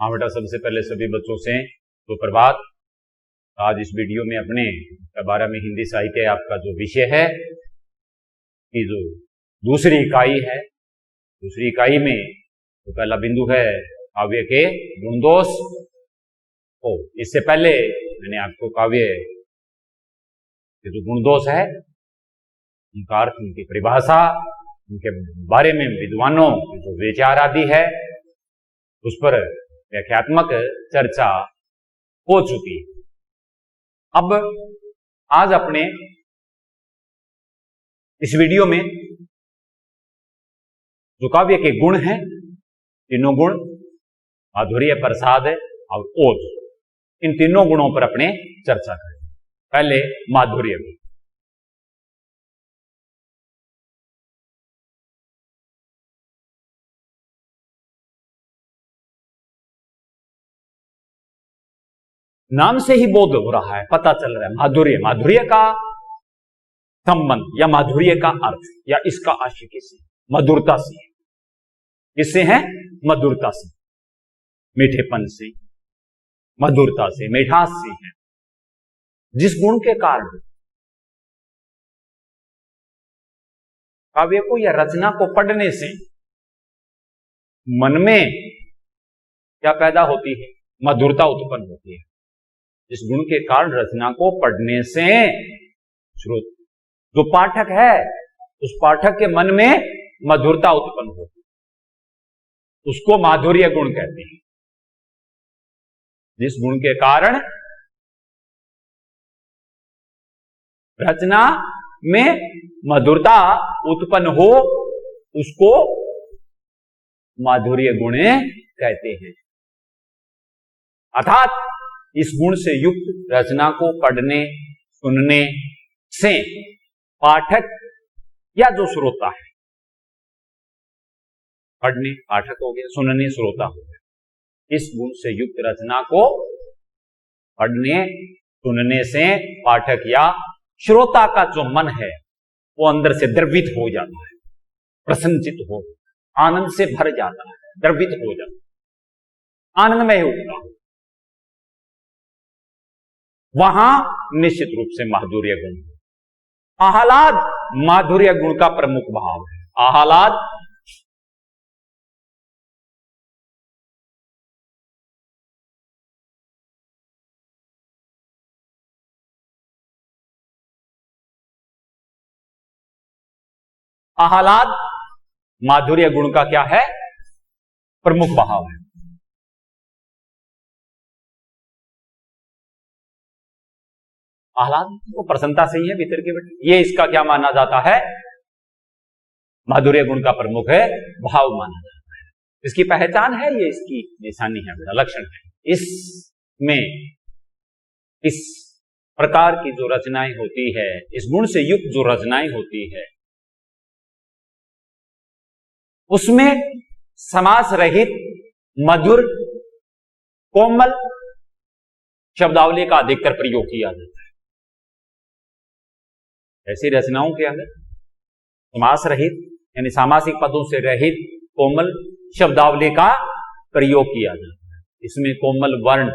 हाँ बेटा, सबसे पहले सभी बच्चों से सुप्रभात। आज इस वीडियो में अपने 12वीं हिंदी साहित्य आपका जो विषय है कि जो दूसरी इकाई है, दूसरी इकाई में तो पहला बिंदु है काव्य के गुण दोष। इससे पहले मैंने आपको काव्य के जो गुण दोष है उनका अर्थ, उनकी परिभाषा, उनके बारे में विद्वानों की जो विचार आदि है उस पर व्याख्यात्मक चर्चा हो चुकी है। अब आज अपने इस वीडियो में जो काव्य के गुण हैं, तीनों गुण माधुर्य, प्रसाद और ओज, इन तीनों गुणों पर अपने चर्चा करें। पहले माधुर्य गुण। नाम से ही बोध हो रहा है, पता चल रहा है माधुर्य, माधुर्य का संबंध या माधुर्य का अर्थ या इसका आशय किससे, मधुरता से। किससे है? मधुरता से, मीठेपन से, मधुरता से, मिठास से है। जिस गुण के कारण काव्य को या रचना को पढ़ने से मन में क्या पैदा होती है? मधुरता उत्पन्न होती है। इस गुण के कारण रचना को पढ़ने से जो पाठक है उस पाठक के मन में मधुरता उत्पन्न होती है, उसको माधुर्य गुण कहते हैं। जिस गुण के कारण रचना में मधुरता उत्पन्न हो उसको माधुर्य गुण कहते हैं। अर्थात इस गुण से युक्त रचना को पढ़ने सुनने से पाठक या जो श्रोता है, पढ़ने पाठक हो गया, सुनने श्रोता हो गया, इस गुण से युक्त रचना को पढ़ने सुनने से पाठक या श्रोता का जो मन है वो अंदर से द्रवित हो जाता है, प्रसन्नचित हो, आनंद से भर जाता है, द्रवित हो जाता है, आनंदमय होता है। वहां निश्चित रूप से माधुर्य गुण, आह्लाद माधुर्य गुण का प्रमुख भाव है। आह्लाद आह्लाद माधुर्य गुण का क्या है? प्रमुख भाव है। आह्लाद तो प्रसन्नता से ही है भीतर के बेटे, ये इसका क्या माना जाता है? माधुर्य गुण का प्रमुख है भाव माना जाता है। इसकी पहचान है, ये इसकी निशानी है बेटा, लक्षण है। इसमें इस प्रकार की जो रचनाएं होती है, इस गुण से युक्त जो रचनाएं होती है, उसमें समास रहित मधुर कोमल शब्दावली का अधिकतर प्रयोग किया जाता है। ऐसी रचनाओं के अंदर समास रहित यानी सामासिक पदों से रहित कोमल शब्दावली का प्रयोग किया जाता है। इसमें कोमल वर्ण,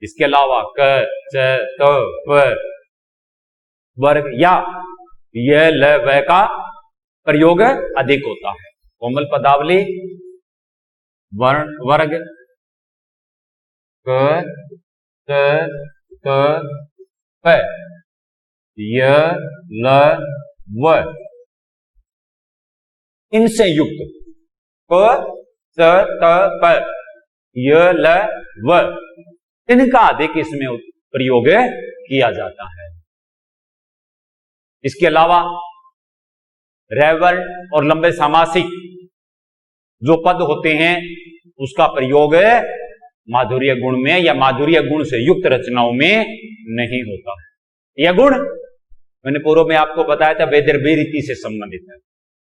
इसके अलावा क, च, त, प वर्ग या य, ल, व का प्रयोग अधिक होता है। कोमल पदावली, वर्ण वर्ग क, त, प, य, ल, व, इनसे युक्त क, च, त, प, य, ल, व, इनका अधिक इसमें प्रयोग किया जाता है। इसके अलावा रैवर्ण और लंबे सामासिक जो पद होते हैं उसका प्रयोग माधुर्य गुण में या माधुर्य गुण से युक्त रचनाओं में नहीं होता है। यह गुण मैंने पूर्व में आपको बताया था वेदर्भी रीति से संबंधित है।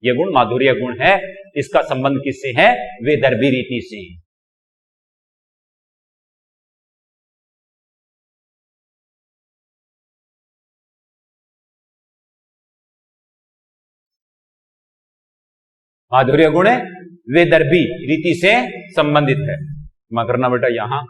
यह गुण माधुर्य गुण है, इसका संबंध किससे है? वेदर्भी रीति से। माधुर्य गुण वेदर्भी रीति से संबंधित है। मैं करना बेटा यहां,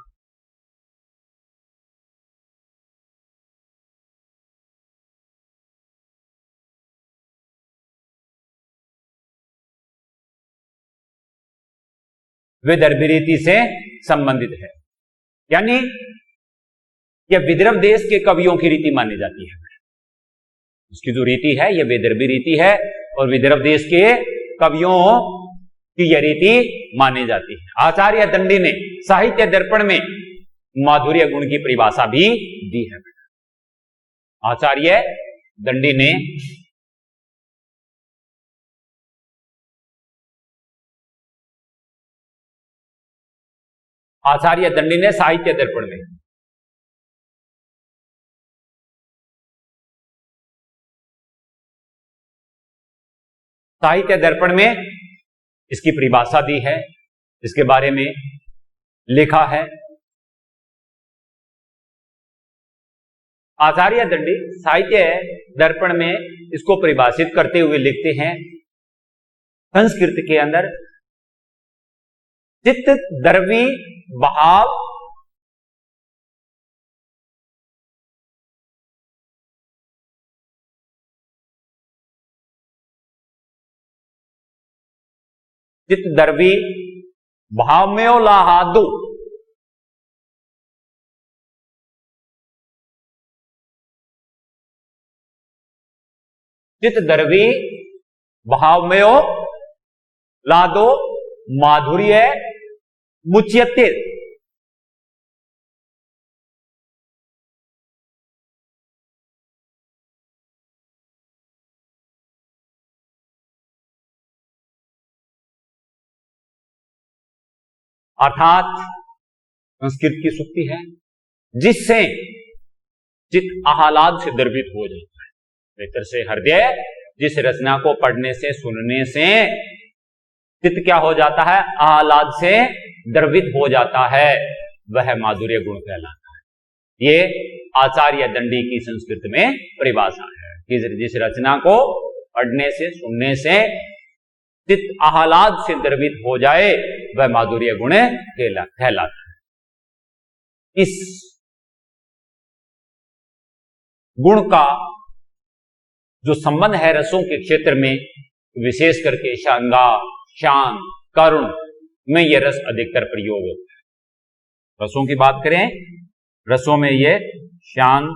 विदर्भी रीति से संबंधित है, यानी यह विदर्भ देश के कवियों की रीति मानी जाती है। इसकी जो रीति है यह विदर्भी रीति है और विदर्भ देश के कवियों की यह रीति मानी जाती है। आचार्य दंडी ने साहित्य दर्पण में माधुर्य गुण की परिभाषा भी दी है। आचार्य दंडी ने साहित्य दर्पण में इसकी परिभाषा दी है, इसके बारे में लिखा है। आचार्य दंडी साहित्य दर्पण में इसको परिभाषित करते हुए लिखते हैं, संस्कृत के अंदर चित्त द्रवी भाव चित्त द्रवी भाव में लाहादु चित्त द्रवी भाव में लादो माधुर्य मुच्यते। अर्थात संस्कृत की सूक्ति है जिससे चित्त आह्लाद से द्रवित हो जाता है। बेहतर से हृदय जिस रचना को पढ़ने से सुनने से चित्त क्या हो जाता है, आह्लाद से द्रवित हो जाता है, वह माधुर्य गुण कहलाता है। ये आचार्य दंडी की संस्कृत में परिभाषा है कि जिस रचना को पढ़ने से सुनने से चित्त आह्लाद से द्रवित हो जाए वह माधुर्य गुण कहलाता है। इस गुण का जो संबंध है रसों के क्षेत्र में, विशेष करके श्रृंगार, शांत, करुण में यह रस अधिकतर प्रयोग होता है। रसों की बात करें, रसों में यह शांत,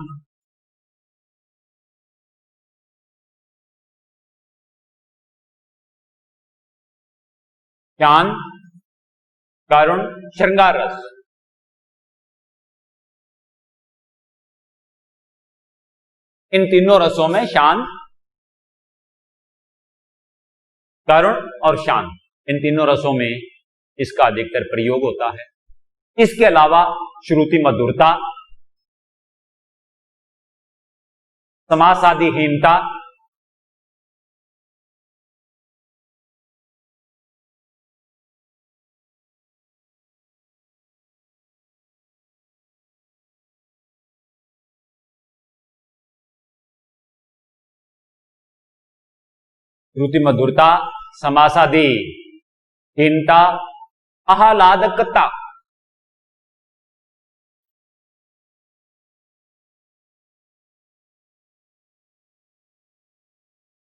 करुण, श्रृंगार रस, इन तीनों रसों में शांत, करुण और शांत, इन तीनों रसों में इसका अधिकतर प्रयोग होता है। इसके अलावा श्रुति मधुरता, समासादिहीनता, श्रुति मधुरता, समासादिहीनता,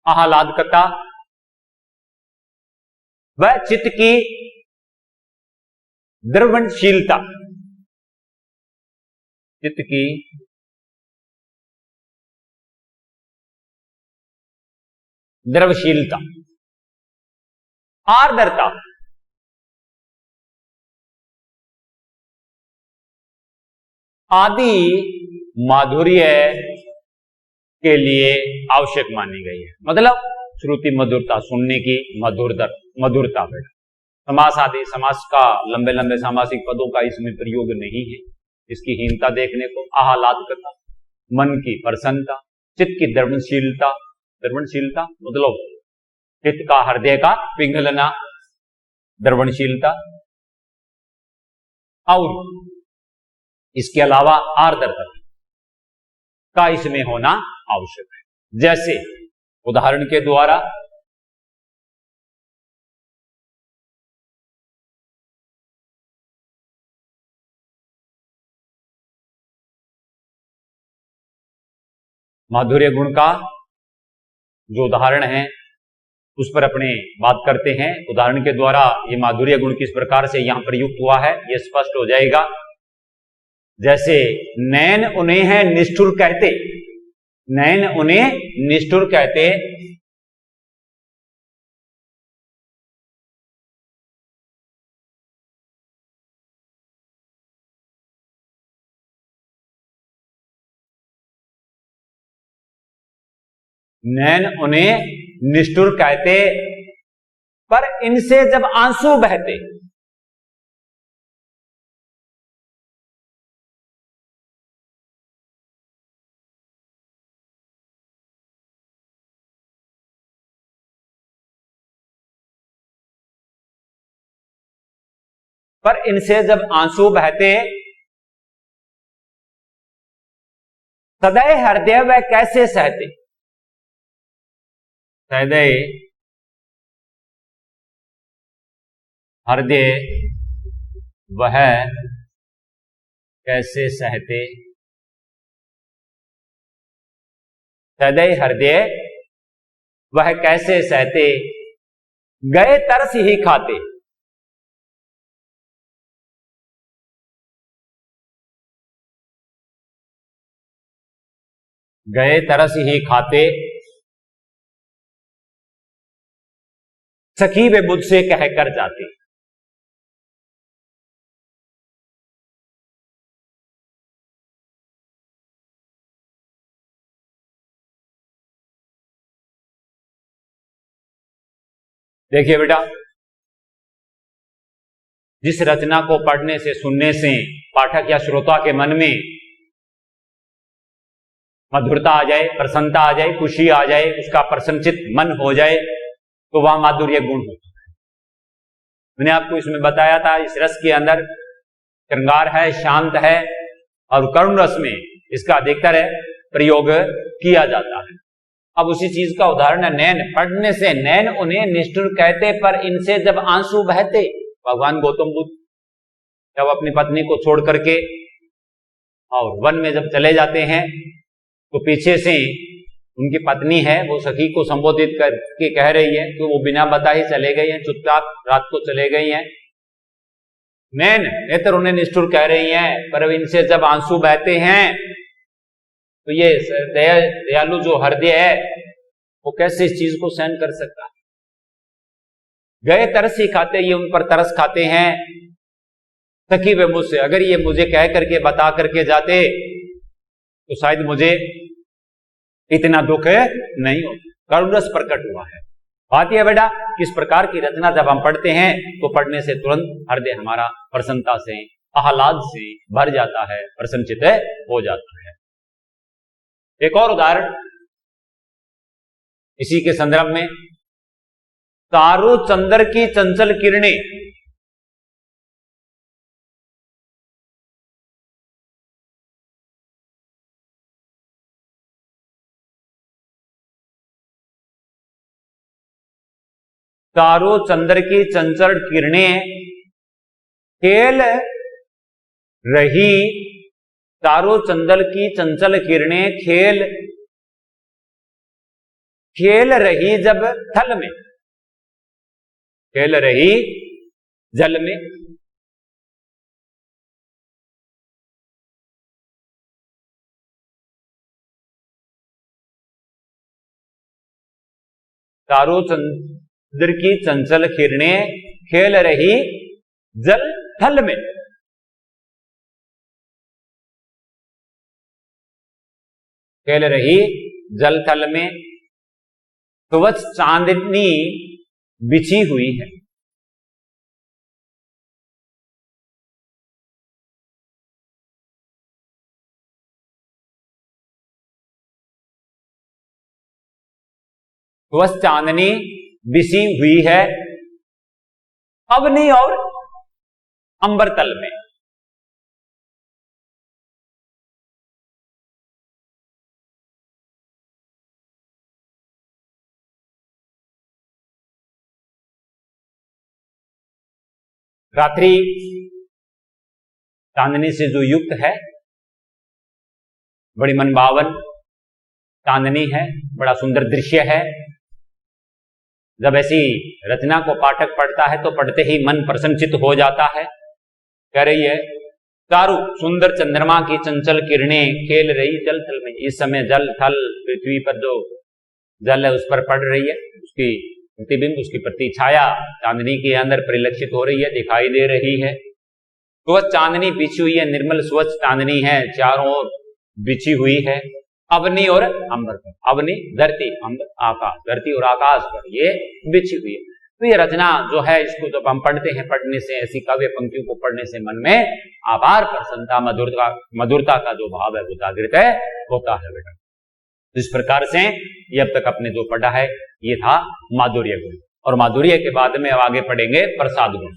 आह्लादकता, वह चित्त की द्रवणशीलता, चित्त की द्रवशीलता, आर्द्रता, आदि माधुर्य के लिए आवश्यक मानी गई है। मतलब श्रुति मधुरता, सुनने की मधुरता है। समास आदि, समास का लंबे लंबे सामासिक पदों का इसमें प्रयोग नहीं है। इसकी हीनता देखने को, आह्लादकता, मन की प्रसन्नता, चित्त की द्रवणशीलता, द्रवणशीलता मतलब चित्त का, हृदय का पिघलना, द्रवणशीलता, और इसके अलावा आर्द्रता का इसमें होना आवश्यक है। जैसे उदाहरण के द्वारा माधुर्य गुण का जो उदाहरण है उस पर अपने बात करते हैं। उदाहरण के द्वारा ये माधुर्य गुण किस प्रकार से यहां प्रयुक्त हुआ है ये स्पष्ट हो जाएगा। जैसे नैन उन्हें है निष्ठुर कहते, नैन उन्हें निष्ठुर कहते, नैन उन्हें निष्ठुर कहते, पर इनसे जब आंसू बहते, पर इनसे जब आंसू बहते, सदैव हृदय वह कैसे सहते, सदैव हृदय वह कैसे सहते, सदैव हृदय वह कैसे सहते, गए तरस ही खाते, गए तरस ही खाते, सखी वे मुझसे कहकर जाते। देखिए बेटा, जिस रचना को पढ़ने से सुनने से पाठक या श्रोता के मन में मधुरता आ जाए, प्रसन्नता आ जाए, खुशी आ जाए, उसका प्रसन्नचित मन हो जाए, तो वह माधुर्य गुण होता है। मैंने आपको इसमें बताया था, इस रस के अंदर श्रृंगार है, शांत है, और करुण रस में इसका अधिकतर प्रयोग किया जाता है। अब उसी चीज का उदाहरण है नैन, पढ़ने से नैन उन्हें निष्ठुर कहते, पर इनसे जब आंसू बहते। भगवान गौतम बुद्ध जब अपनी पत्नी को छोड़ करके और वन में जब चले जाते हैं, तो पीछे से उनकी पत्नी है, वो सखी को संबोधित करके कह रही है, तो वो बिना बताए चले गई हैं, चुपचाप रात को चले गई हैं। नैन नेत्र उन्हें निष्ठुर कह रही हैं, पर इनसे जब आंसू बहते हैं, तो ये दयालु जो हृदय है वो कैसे इस चीज को सहन कर सकता है। गए तरस ही खाते, ये उन पर तरस खाते हैं। सखी वे मुझसे, अगर ये मुझे कह करके बता करके जाते तो शायद मुझे इतना दुख नहीं होता। करुण रस प्रकट हुआ है। बात यह बेटा, किस प्रकार की रचना जब हम पढ़ते हैं तो पढ़ने से तुरंत हृदय हमारा प्रसन्नता से, आह्लाद से भर जाता है, प्रसन्नचित हो जाता है। एक और उदाहरण इसी के संदर्भ में, तारो चंद्र की चंचल किरणें, तारो चंद्र की चंचल किरणें खेल रही, तारो चंद्र की चंचल किरणें खेल रही जब थल में, खेल रही जल में। तारो चंद्र की चंचल किरणें खेल रही जल थल में, खेल रही जल थल में, सुवच चांदनी बिछी हुई है। सुवच चांदनी बिछी हुई है अवनी और अंबर तल में। रात्रि चांदनी से जो युक्त है, बड़ी मनभावन चांदनी है, बड़ा सुंदर दृश्य है। जब ऐसी रचना को पाठक पढ़ता है तो पढ़ते ही मन प्रसन्नचित्त हो जाता है। कह रही है, चारु सुंदर चंद्रमा की चंचल किरणें खेल रही जल थल में। इस समय जल थल पृथ्वी पर जो जल है उस पर पड़ रही है, उसकी प्रतिबिंब, उसकी प्रतिछाया चांदनी के अंदर परिलक्षित हो रही है, दिखाई दे रही है। स्वच्छ चांदनी बिछी हुई है, निर्मल स्वच्छ चांदनी है, चारों ओर बिछी हुई है अवनी और अंबर पर। अवनी धरती, अंबर आकाश, धरती और आकाश पर ये बिछी हुई है। तो ये रचना जो है, इसको जब हम पढ़ते हैं, पढ़ने से, ऐसी काव्य पंक्तियों को पढ़ने से मन में आभार, प्रसन्नता, मधुरता का जो भाव है वो जागृत होता है बेटा। इस प्रकार से ये अब तक आपने जो पढ़ा है ये था माधुर्य गुण, और माधुर्य के बाद में अब आगे पढ़ेंगे प्रसाद गुण।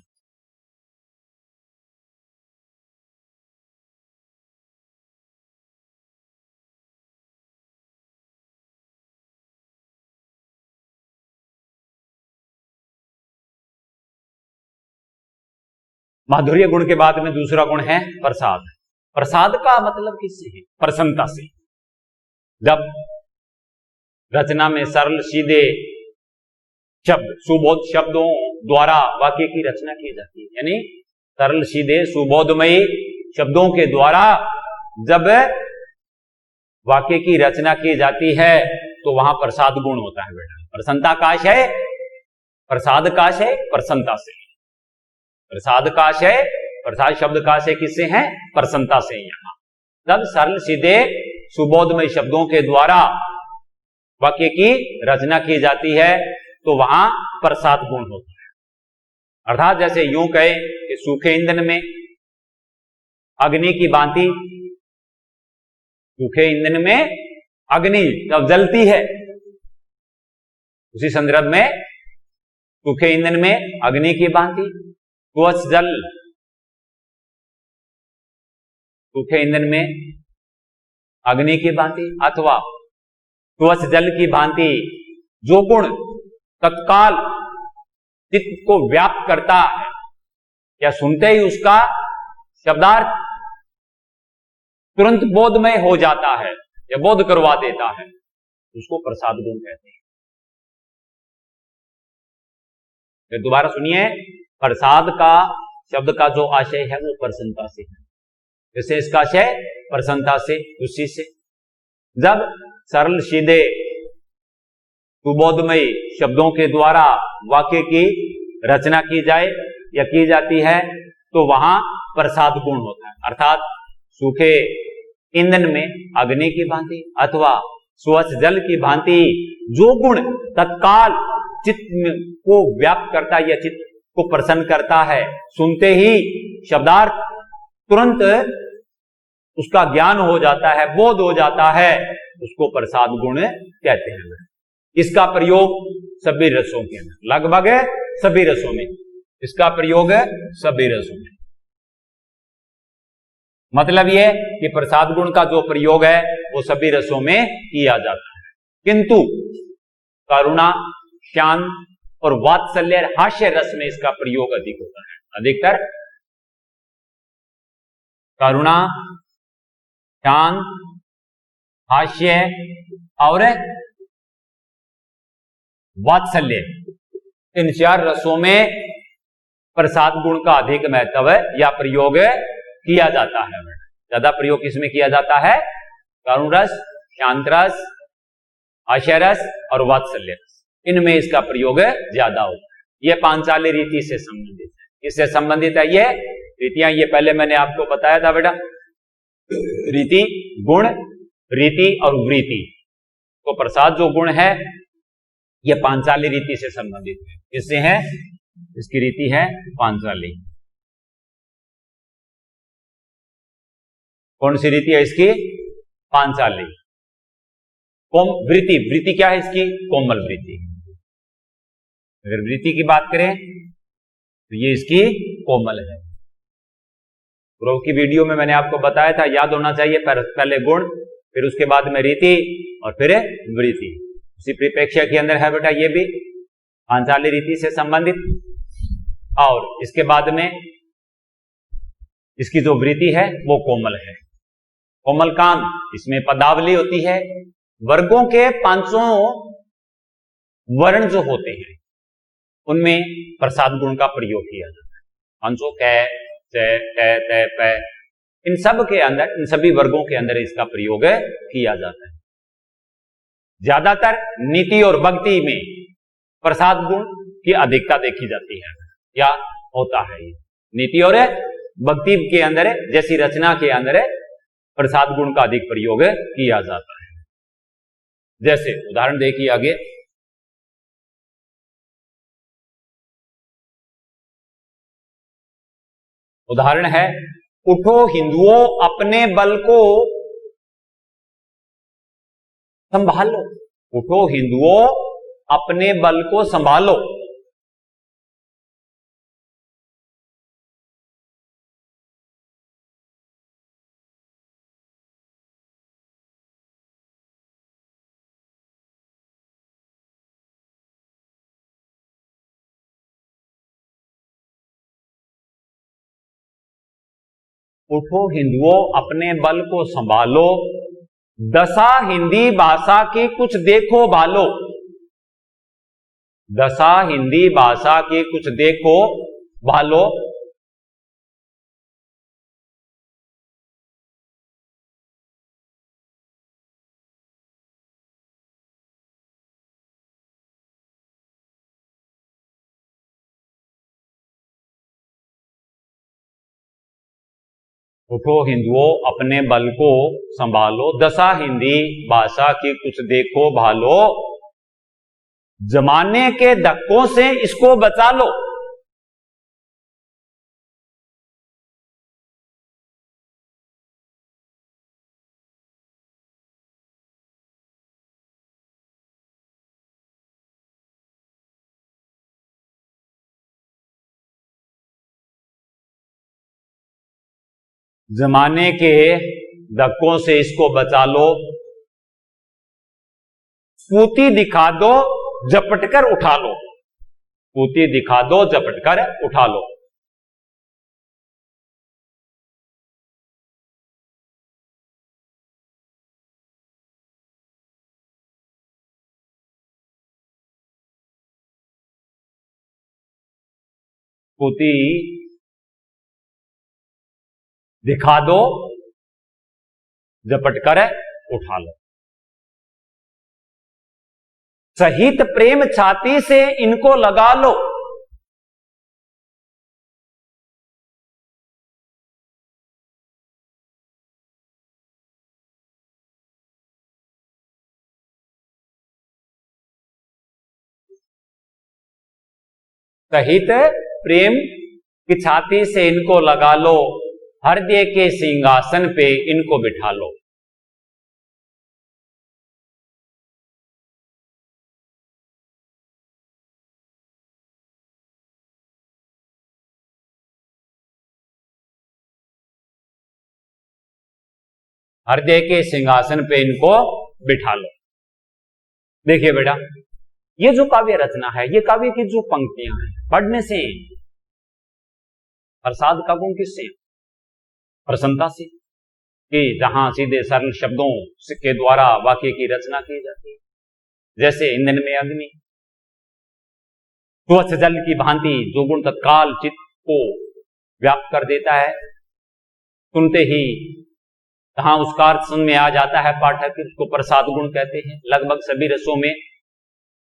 माधुर्य गुण के बाद में दूसरा गुण है प्रसाद। प्रसाद का मतलब किससे है? प्रसन्नता से। जब रचना में सरल सीधे शब्द, सुबोध शब्दों द्वारा वाक्य की रचना की जाती है, यानी सरल सीधे सुबोधमयी शब्दों के द्वारा जब वाक्य की रचना की जाती है तो वहां प्रसाद गुण होता है बेटा। प्रसन्नता काश है, प्रसाद काश है प्रसन्नता से। प्रसाद काश है, प्रसाद शब्द काश है किससे है? प्रसन्नता से। यहां जब सरल सीधे सुबोधमय शब्दों के द्वारा वाक्य की रचना की जाती है तो वहां प्रसाद गुण होता है। अर्थात जैसे यूं कहे कि सूखे ईंधन में अग्नि की भांति, सूखे ईंधन में अग्नि जब जलती है, उसी संदर्भ में सूखे ईंधन में अग्नि की भांति, स्वच्छ जल, सूखे ईंधन में अग्नि की भांति अथवा स्वच्छ जल की भांति जो गुण तत्काल चित्त को व्याप्त करता है, या सुनते ही उसका शब्दार्थ तुरंत बोधमय हो जाता है या बोध करवा देता है, उसको प्रसाद गुण कहते हैं। फिर दोबारा सुनिए, प्रसाद का शब्द का जो आशय है वो प्रसन्नता से है। जैसे इसका आशय प्रसन्नता से, उसी से जब सरल सीधे सुबोधमयी शब्दों के द्वारा वाक्य की रचना की जाए या की जाती है तो वहां प्रसाद गुण होता है। अर्थात सूखे ईंधन में अग्नि की भांति अथवा स्वच्छ जल की भांति जो गुण तत्काल चित्त को व्याप्त करता है या चित्त को प्रसन्न करता है, सुनते ही शब्दार्थ तुरंत उसका ज्ञान हो जाता है, बोध हो जाता है, उसको प्रसाद गुण कहते हैं। इसका प्रयोग सभी रसों के अंदर, लगभग सभी रसों में इसका प्रयोग सभी रसों में। मतलब यह कि प्रसाद गुण का जो प्रयोग है वो सभी रसों में किया जाता है, किंतु करुणा, शांत और वात्सल्य हास्य रस में इसका प्रयोग अधिक होता है। अधिकतर करुणा, शांत, हास्य और वात्सल्य, इन चार रसों में प्रसाद गुण का अधिक महत्व या प्रयोग किया जाता है। ज्यादा प्रयोग किसमें किया जाता है? करुण रस, शांत रस, हास्य रस और वात्सल्य रस, इनमें इसका प्रयोग ज्यादा होता है। यह पांचाली रीति से संबंधित है। किससे संबंधित है ये रीतियां? ये पहले मैंने आपको बताया था बेटा, रीति, गुण, रीति और वृत्ति। तो प्रसाद जो गुण है ये पांचाली रीति से संबंधित है। किससे है? इसकी रीति है पांचाली। कौन सी रीति है इसकी? पांचाली। वृत्ति, वृत्ति क्या है इसकी? कोमल वृत्ति। अगर वृत्ति की बात करें तो ये इसकी कोमल है। पूर्व की वीडियो में मैंने आपको बताया था, याद होना चाहिए, पहले गुण, फिर उसके बाद में रीति और फिर वृत्ति। उसी परिप्रेक्ष्य के अंदर है बेटा ये भी पांचाली रीति से संबंधित। और इसके बाद में इसकी जो वृत्ति है वो कोमल है। कोमल कांत, इसमें पदावली होती है, वर्गों के 500 वर्ण जो होते हैं उनमें प्रसाद गुण का प्रयोग किया जाता है। 500 कै, च, कै, तै, पै, इन सब के अंदर, इन सभी वर्गों के अंदर इसका प्रयोग किया जाता है। ज्यादातर नीति और भक्ति में प्रसाद गुण की अधिकता देखी जाती है। क्या होता है ये? नीति और भक्ति के अंदर जैसी रचना के अंदर प्रसाद गुण का अधिक प्रयोग किया जाता है। जैसे उदाहरण देखिए आगे, उदाहरण है, उठो हिंदुओं अपने बल को संभालो। उठो हिंदुओं अपने बल को संभालो। उठो हिंदुओं अपने बल को संभालो, दशा हिंदी भाषा की कुछ देखो भालो। दशा हिंदी भाषा की कुछ देखो भालो। उठो हिंदुओं अपने बल को संभालो, दशा हिंदी भाषा की कुछ देखो भालो, जमाने के धक्कों से इसको बचा लो। जमाने के धक्कों से इसको बचा लो, पूती दिखा दो झपटकर उठा लो। पूती दिखा दो झपटकर उठा लो। पूती दिखा दो झपटकर उठा लो। सहित प्रेम छाती से इनको लगा लो। सहित प्रेम की छाती से इनको लगा लो, हृदय के सिंहासन पे इनको बिठा लो। हृदय के सिंहासन पे इनको बिठा लो। देखिए बेटा, ये जो काव्य रचना है, ये काव्य की जो पंक्तियां हैं, पढ़ने से प्रसाद का गुण किससे? प्रसन्नता से, कि जहां सीधे सरल शब्दों के द्वारा वाक्य की रचना की जाती है। जैसे ईंधन में अग्नि, स्वच्छ जल की भांति जो गुण तत्काल चित्त को व्याप्त कर देता है, सुनते ही जहां उसका अर्थ समझ में आ जाता है पाठक, उसको प्रसाद गुण कहते हैं। लगभग सभी रसों में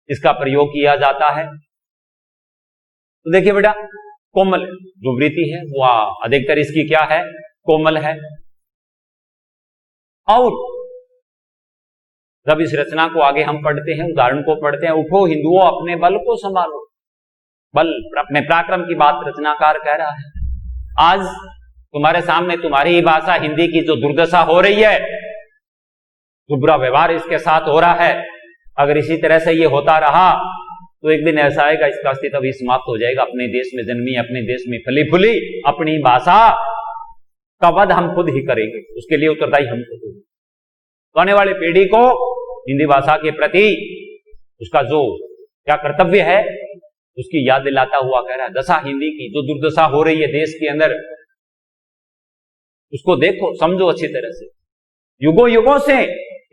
इसका प्रयोग किया जाता है। तो देखिए बेटा, कोमल जो वृत्ति है वो अधिकतर इसकी क्या है? कोमल है। और जब इस रचना को आगे हम पढ़ते हैं, उदाहरण को पढ़ते हैं, उठो हिंदुओं अपने बल को संभालो। बल, अपने पराक्रम की बात रचनाकार कह रहा है। आज तुम्हारे सामने तुम्हारी ही भाषा हिंदी की जो दुर्दशा हो रही है, जो बुरा व्यवहार इसके साथ हो रहा है, अगर इसी तरह से ये होता रहा तो एक दिन ऐसा आएगा इसका अस्तित्व भी समाप्त हो जाएगा। अपने देश में जन्मी, अपने देश में फली फूली अपनी भाषा का वध हम खुद ही करेंगे, उसके लिए उत्तरदायी हम खुद होंगे। तो आने वाली पीढ़ी को हिंदी भाषा के प्रति उसका जो क्या कर्तव्य है उसकी याद दिलाता हुआ कह रहा है, दशा हिंदी की जो दुर्दशा हो रही है देश के अंदर, उसको देखो, समझो अच्छी तरह से। युगों युगों से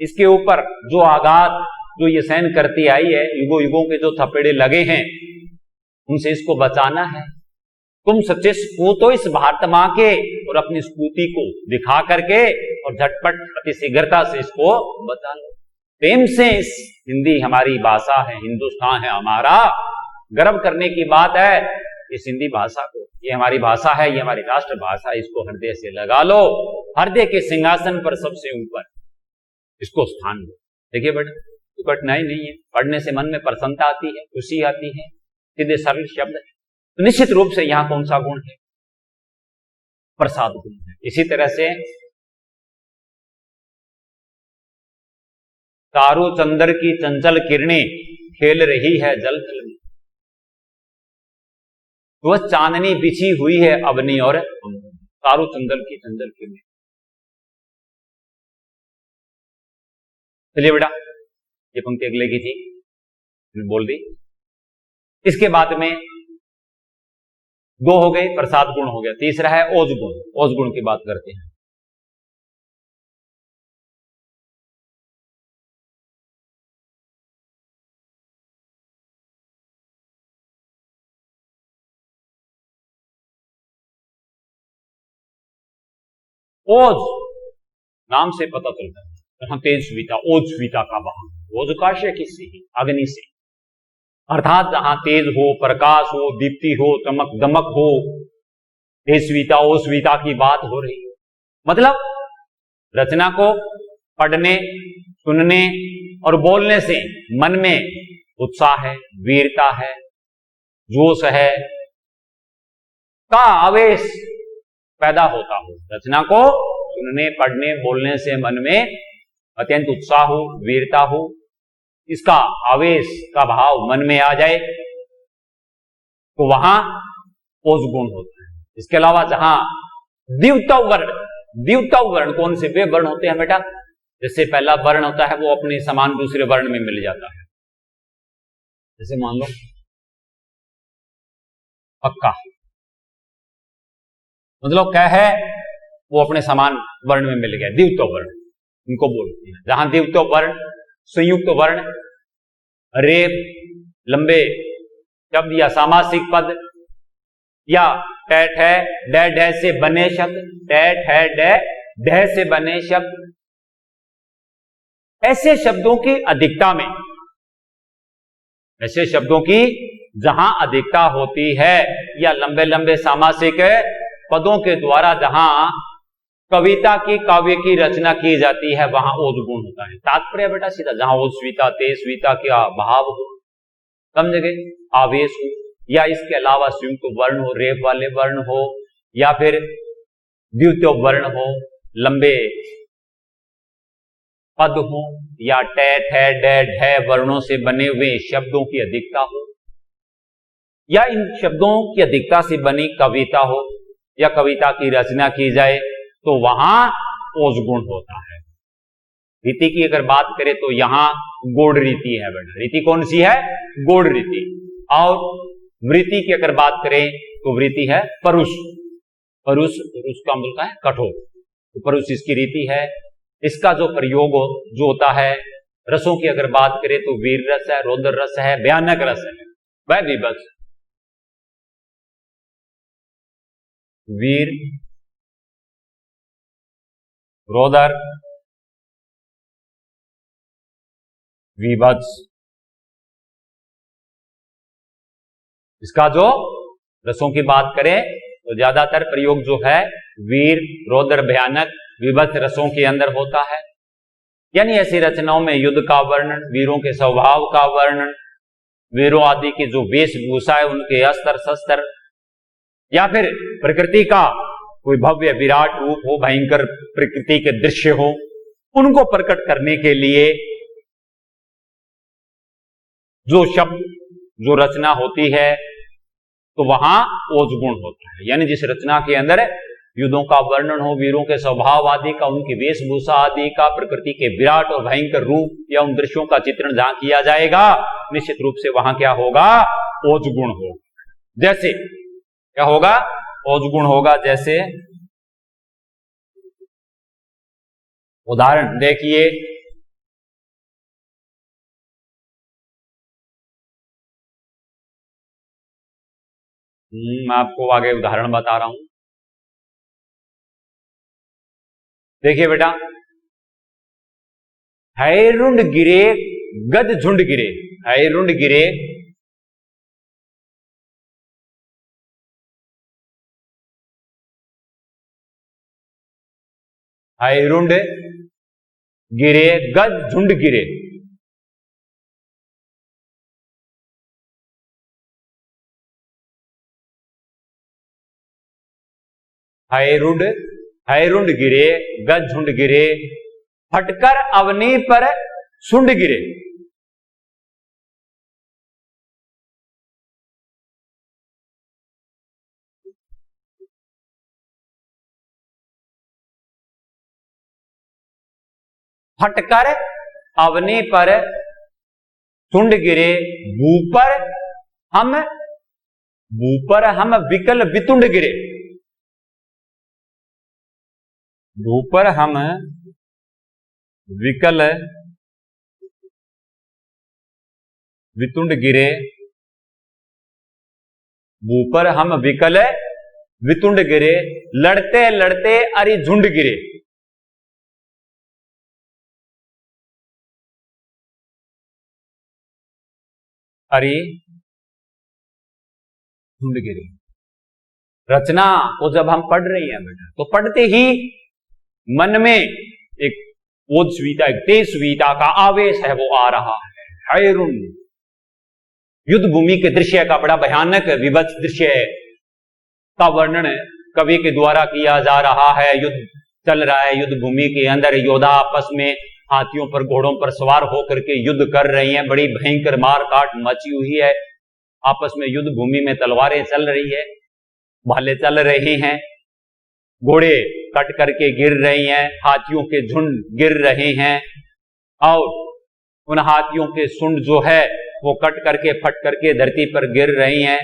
इसके ऊपर जो आघात जो ये सहन करती आई है, युगों युगों के जो थपेड़े लगे हैं, उनसे इसको बचाना है। तुम सच्चे सपूत हो इस भारत मां के, और अपनी स्फूर्ति को दिखा करके और झटपट अति शीघ्रता से इसको बचा लो। प्रेम से इस हिंदी हमारी भाषा है, हिंदुस्तान है हमारा, गर्व करने की बात है इस हिंदी भाषा को। ये हमारी भाषा है, ये हमारी राष्ट्र भाषा है, इसको हृदय से लगा लो, हृदय के सिंहासन पर सबसे ऊपर इसको स्थान दो। देखिए बेटा, कोई कठिनाई नहीं है, पढ़ने से मन में प्रसन्नता आती है, खुशी आती है, सीधे सरल शब्द है। तो निश्चित रूप से यहां कौन सा गुण है? प्रसाद गुण है। इसी तरह से तारू चंद्र की चंचल किरणें खेल रही है जल थल में, वह चांदनी बिछी हुई है अवनी और तारू चंद्र की चंचल किरणें। चलिए बेटा, ये पंक्ति अगले की थी, बोल दी। इसके बाद में दो हो गए, प्रसाद गुण हो गया, तीसरा है ओज गुण। ओज गुण की बात करते हैं। ओज नाम से पता चलता है, जहां तेज स्वीता, ओज स्वीता का वाहन। ओज का आशय किससे? अग्नि से, अर्थात जहां तेज हो, प्रकाश हो, दीप्ति हो, चमक दमक हो, तेज स्वीता, ओज स्वीता की बात हो रही है। मतलब रचना को पढ़ने, सुनने और बोलने से मन में उत्साह है, वीरता है, जोश है, का आवेश पैदा होता हो। रचना को सुनने, पढ़ने, बोलने से मन में अत्यंत उत्साह हो, वीरता हो, इसका आवेश का भाव मन में आ जाए, तो वहां ओज गुण होता है। इसके अलावा जहां द्वित्व वर्ण, द्वित्व वर्ण कौन से? वे वर्ण होते हैं बेटा, जैसे पहला वर्ण होता है वो अपने समान दूसरे वर्ण में मिल जाता है। जैसे मान लो पक्का, मतलब क्या है, वो अपने समान वर्ण में मिल गया, द्वित्व वर्ण इनको बोलते हैं। जहां द्वित्व वर्ण, संयुक्त वर्ण, रेप, लंबे शब्द या सामासिक पद या टैट है डै डै से बने शब्द, टैट है डै डै से बने शब्द, ऐसे शब्दों की अधिकता में, ऐसे शब्दों की जहां अधिकता होती है, या लंबे लंबे सामासिक पदों के द्वारा जहां कविता की, काव्य की रचना की जाती है, वहां ओज गुण होता है। तात्पर्य बेटा सीधा, जहां ओज स्वीता, तेज स्वीता का भाव हो, समझ गए, आवेश हो, या इसके अलावा संयुक्त वर्ण हो, रेप वाले वर्ण हो, या फिर द्वित्व वर्ण हो, लंबे पद हो, या टैट है डै ढै वर्णों से बने हुए शब्दों की अधिकता हो, या इन शब्दों की अधिकता से बनी कविता हो, या कविता की रचना की जाए, तो वहां ओज गुण होता है। रीति की अगर बात करें तो यहां गौड़ रीति है बेटा। रीति कौन सी है? गौड़ रीति। और वृत्ति की अगर बात करें तो वृत्ति है परुष। परुष, परुष का मतलब है कठोर, तो परुष इसकी रीति है। इसका जो प्रयोग जो होता है, रसों की अगर बात करें तो वीर रस है, रौद्र रस है, भयानक रस है, वह विभत्स। वीर, रौद्र, विभत्स, इसका जो रसों की बात करें तो ज्यादातर प्रयोग जो है वीर, रौद्र, भयानक, विभत्स रसों के अंदर होता है। यानी ऐसी रचनाओं में युद्ध का वर्णन, वीरों के स्वभाव का वर्णन, वीरों आदि की जो वेशभूषा है, उनके अस्त्र शस्त्र, या फिर प्रकृति का कोई भव्य विराट रूप हो, भयंकर प्रकृति के दृश्य हो, उनको प्रकट करने के लिए जो शब्द, जो रचना होती है, तो वहां ओज गुण होता है। यानी जिस रचना के अंदर युद्धों का वर्णन हो, वीरों के स्वभाव आदि का, उनकी वेशभूषा आदि का, प्रकृति के विराट और भयंकर रूप या उन दृश्यों का चित्रण जहां किया जाएगा, निश्चित रूप से वहां क्या होगा? ओज गुण होगा। जैसे क्या होगा? ओज गुण होगा। जैसे उदाहरण देखिए, मैं आपको आगे उदाहरण बता रहा हूं। देखिए बेटा, हैरुंड गिरे गद झुंड गिरे, हैरुंड गिरे हैरुंड गिरे गद झुंड गिरे। हैरुंड हैरुंड गिरे गद झुंड गिरे, फटकर अवनी पर सुंड गिरे। फटकर अवनी पर सुंड गिरे, भूपर हम विकल वितुंड गिरे। भूपर हम विकल वितुंड गिरे, भूपर हम विकल वितुंड गिरे, लड़ते लड़ते अरि झुंड गिरे। अरि झुंड गिरे। रचना को जब हम पढ़ रही हैं बेटा, तो पढ़ते ही मन में एक ओजस्वीता, एक तेजस्वीता का आवेश है वो आ रहा है। हैरुंड, युद्ध भूमि के दृश्य का बड़ा भयानक विभत्स दृश्य का वर्णन कवि के द्वारा किया जा रहा है। युद्ध चल रहा है, युद्ध भूमि के अंदर योद्धा आपस में हाथियों पर घोड़ों पर सवार होकर के युद्ध कर रही हैं। बड़ी भयंकर मार काट मची हुई है, आपस में युद्ध भूमि में तलवारें चल रही है, भाले चल रहे हैं, घोड़े कट करके गिर रही हैं, हाथियों के झुंड गिर रहे हैं और उन हाथियों के सुंड जो है वो कट करके फट करके धरती पर गिर रही हैं।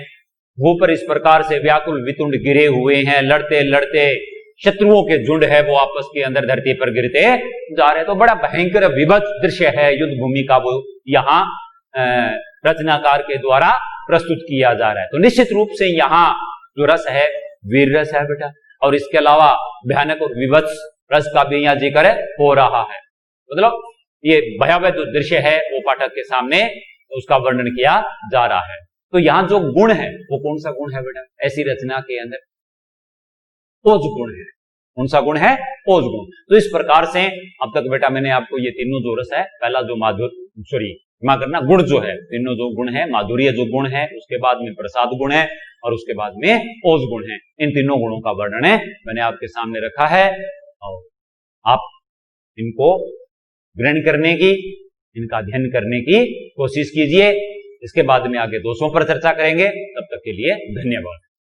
ऊपर इस प्रकार से व्याकुल वितुंड गिरे हुए हैं, लड़ते लड़ते शत्रुओं के झुंड है वो आपस के अंदर धरती पर गिरते जा रहे हैं। तो बड़ा भयंकर विभत्स दृश्य है युद्ध भूमि का, वो यहाँ रचनाकार के द्वारा प्रस्तुत किया जा रहा है। तो निश्चित रूप से यहाँ जो रस है वीर रस है बेटा, और इसके अलावा भयानक और विभत्स रस का भी यहाँ जिक्र हो रहा है। मतलब ये भयावह जो दृश्य है वो पाठक के सामने उसका वर्णन किया जा रहा है। तो यहाँ जो गुण है वो कौन सा गुण है बेटा ऐसी रचना के अंदर? ओज गुण है। कौन सा गुण है? ओज गुण। तो इस प्रकार से अब तक बेटा मैंने आपको ये तीनों जो रस है, पहला जो क्षमा करना, गुण जो है, तीनों जो गुण है, माधुर्य जो गुण है, उसके बाद में प्रसाद गुण है और उसके बाद में ओज गुण है। इन तीनों गुणों का वर्णन है मैंने आपके सामने रखा है और आप इनको ग्रहण करने की, इनका अध्ययन करने की कोशिश कीजिए। इसके बाद में आगे दोषों पर चर्चा करेंगे। तब तक के लिए धन्यवाद।